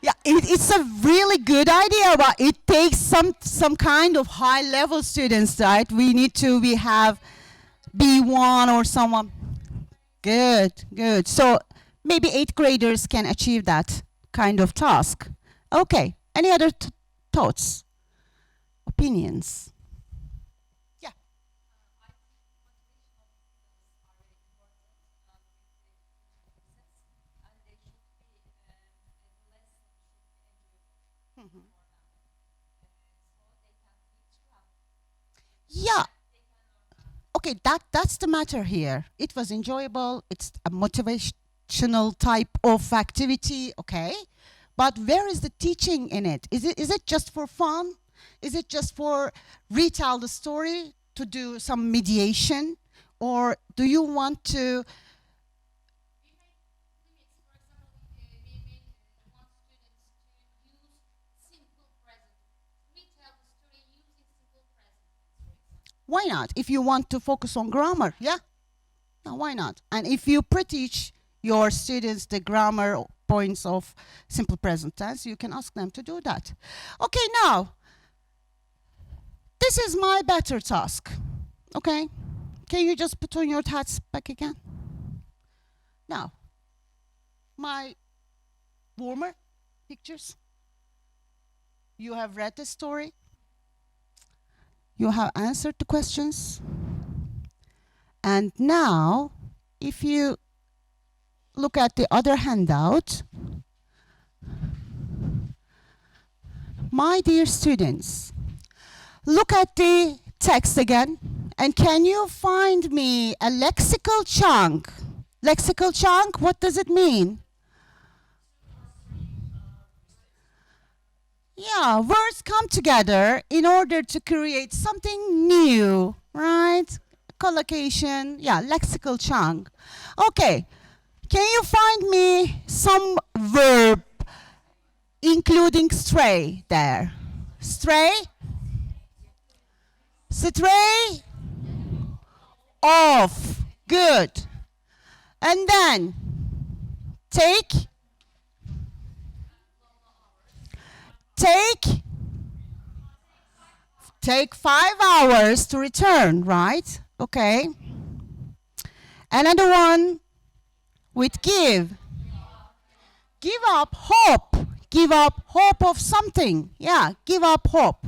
S2: Yeah, it's a really good idea, but it takes some kind of high-level students, right? We have B1 or someone. Good, good. So maybe 8th graders can achieve that kind of task. Okay. Any other thoughts, opinions? Yeah. Yeah. Okay, that's the matter here. It was enjoyable. It's a motivational type of activity, okay? But where is the teaching in it? Is it just for fun? Is it just for retell the story, to do some mediation? Or do you want to...
S4: We make limits. For example, we want students to use simple present. Retell the story using simple present. For example.
S2: Why not? If you want to focus on grammar, yeah? No, why not? And if you pre-teach your students the grammar points of simple present tense, you can ask them to do that. Okay, now, this is my better task, okay? Can you just put on your hats back again? Now, my warmer pictures. You have read the story. You have answered the questions. And now, if you look at the other handout, my dear students, look at the text again, and can you find me a lexical chunk? Lexical chunk, what does it mean? Yeah, words come together in order to create something new, right? Collocation, yeah, lexical chunk. Okay, can you find me some verb including stray there? Stray? Stray? Off. Good. And then take. Take 5 hours to return, right? Okay. Another one with give. Give up hope. Give up hope of something. Yeah, give up hope.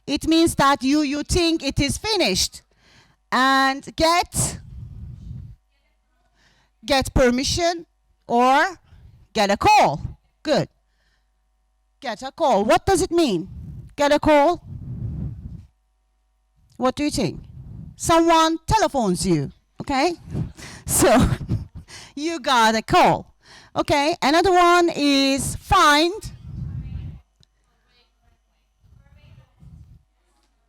S2: It means that you think it is finished. And get permission or get a call. Good. Get a call. What does it mean? Get a call? What do you think? Someone telephones you, okay? So you got a call. Okay, another one is find.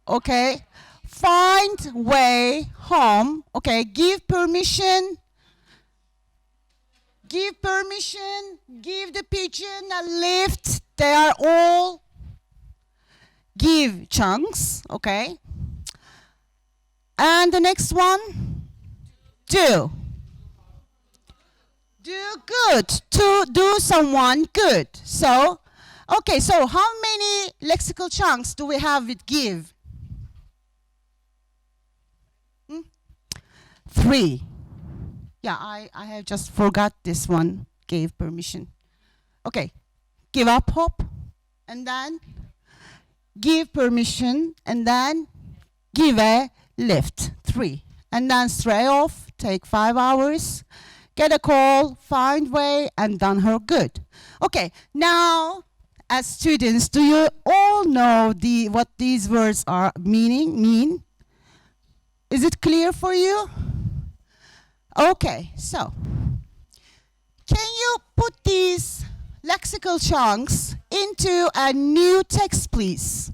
S2: Okay, find way home. Okay, give permission. Give permission, give the pigeon a lift. They are all give chunks, okay? And the next one, do. Do good, to do someone good. So, okay, so how many lexical chunks do we have with give? 3. Yeah, I have just forgot this one, gave permission. Okay, give up hope, and then give permission, and then give a lift, 3. And then stray off, take 5 hours, get a call, find way, and done her good. Okay, now, as students, do you all know what these words are mean? Is it clear for you? Okay, so can you put these lexical chunks into a new text, please?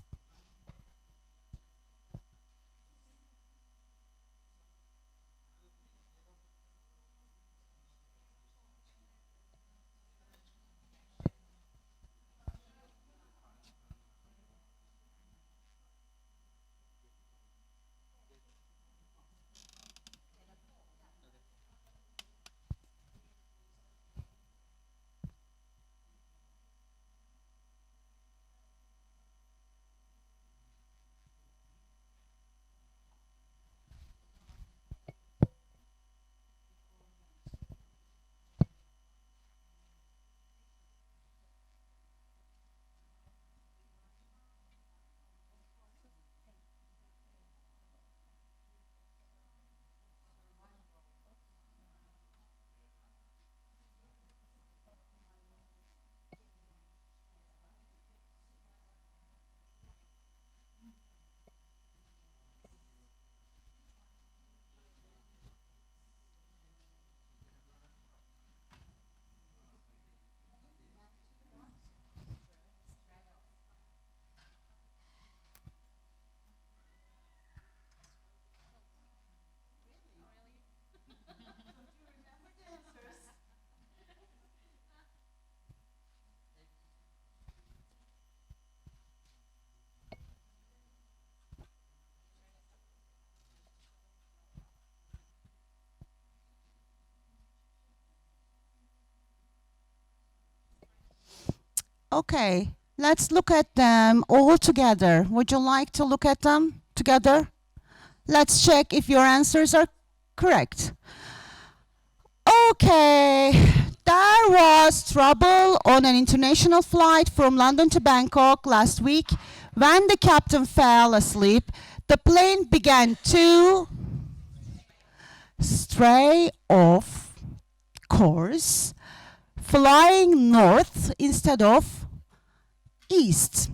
S2: Okay, let's look at them all together. Would you like to look at them together? Let's check if your answers are correct. Okay, there was trouble on an international flight from London to Bangkok last week. When the captain fell asleep, the plane began to stray off course, flying north instead of east.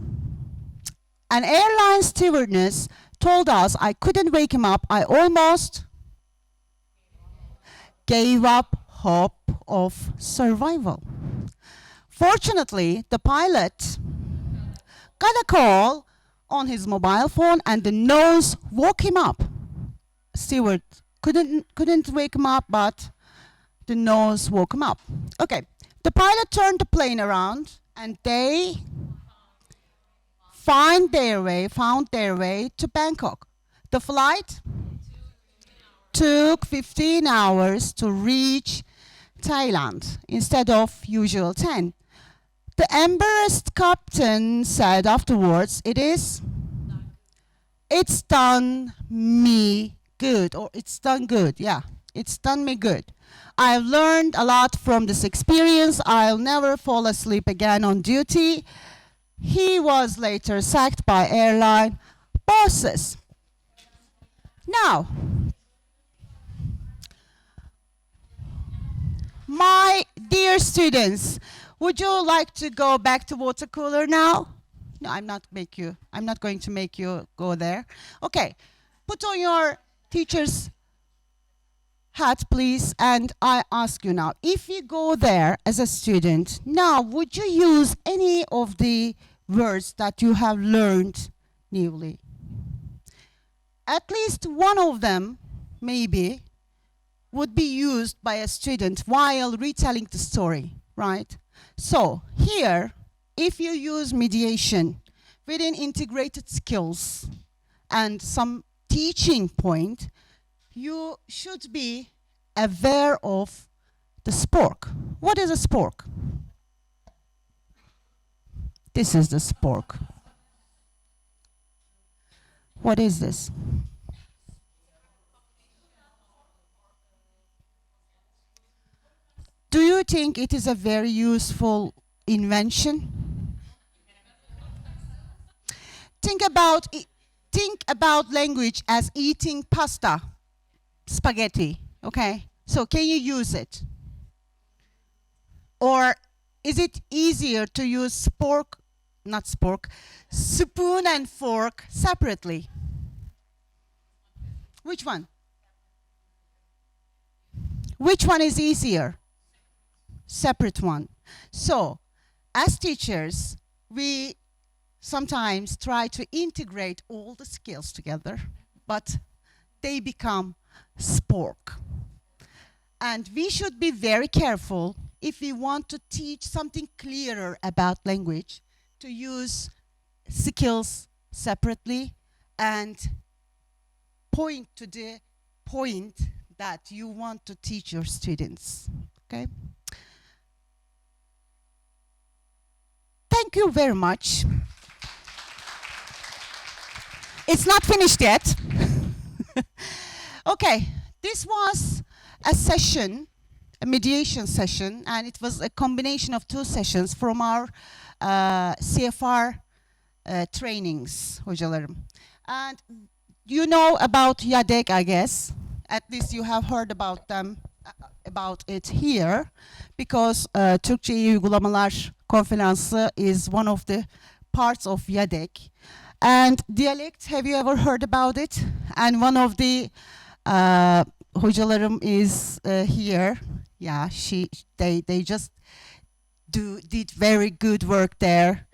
S2: An airline stewardess told us I couldn't wake him up. I almost gave up hope of survival. Fortunately, the pilot got a call on his mobile phone and the nurse woke him up. Steward couldn't wake him up, but the nurse woke him up. Okay, the pilot turned the plane around and they found their way to Bangkok. The flight took 15 hours to reach Thailand instead of usual 10. The embarrassed captain said afterwards, it's done me good, or it's done good, yeah, it's done me good. I've learned a lot from this experience. I'll never fall asleep again on duty. He was later sacked by airline bosses. Now, my dear students, would you like to go back to water cooler now? No, I'm not going to make you go there. Okay, put on your teacher's hat, please, and I ask you now, if you go there as a student, now would you use any of the words that you have learned newly? At least one of them, maybe, would be used by a student while retelling the story, right? So here, if you use mediation within integrated skills and some teaching point, you should be aware of the spork. What is a spork? This is the spork. What is this? Do you think it is a very useful invention? Think about language as eating pasta, spaghetti, okay? So can you use it? Or is it easier to use spoon and fork separately? Which one? Which one is easier? Separate one. So, as teachers, we sometimes try to integrate all the skills together, but they become spork. And we should be very careful if we want to teach something clearer about language, to use skills separately and point to the point that you want to teach your students. Okay? Thank you very much. It's not finished yet. Okay, this was a session, a mediation session, and it was a combination of two sessions from our CEFR trainings, hocalarım. And you know about YADEK, I guess. At least you have heard about them, about it here, because Türkçe İyi Uygulamalar Konferansı is one of the parts of YADEK. And dialect, have you ever heard about it? And one of the hocalarım is here. Yeah, they just did very good work there,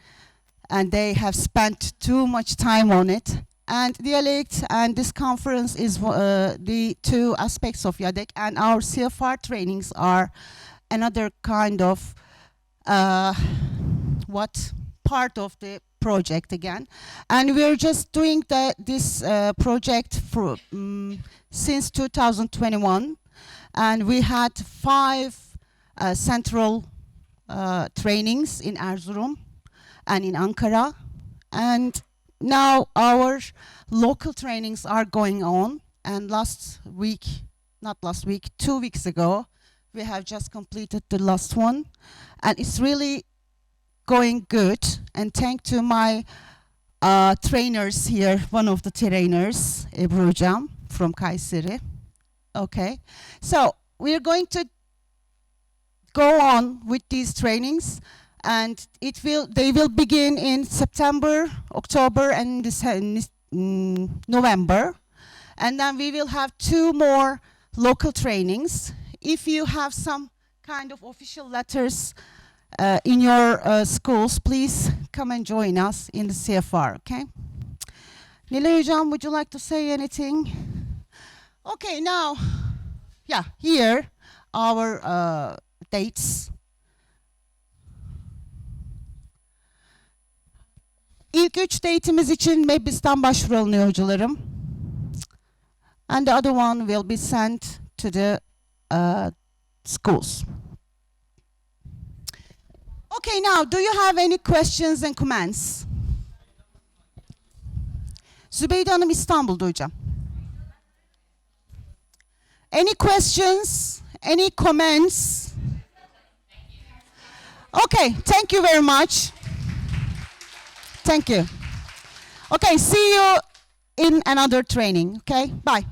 S2: and they have spent too much time on it. And dialect and this conference is the two aspects of YADEK, and our CFR trainings are another kind of part of the project again. And we're just doing this project for since 2021, and we had 5 central trainings in Erzurum, and in Ankara. And now our local trainings are going on. And last week, not last week, 2 weeks ago, we have just completed the last one. And it's really going good. And thanks to my trainers here, one of the trainers, Ebru Hocam from Kayseri. Okay, so we're going to go on with these trainings, and they will begin in September, October, and November, and then we will have 2 more local trainings. If you have some kind of official letters in your schools, please come and join us in the CFR. Okay. Nilay Hocam, would you like to say anything? Okay, now, yeah, here our dates. İlk 3 date'imiz için MEBİS'ten başvuru alınıyor hocalarım. And the other one will be sent to the schools. Okay, now, do you have any questions and comments? Zübeyde Hanım İstanbul'da hocam. Any questions? Any comments? Okay, thank you very much. Thank you. Okay, see you in another training, okay? Bye.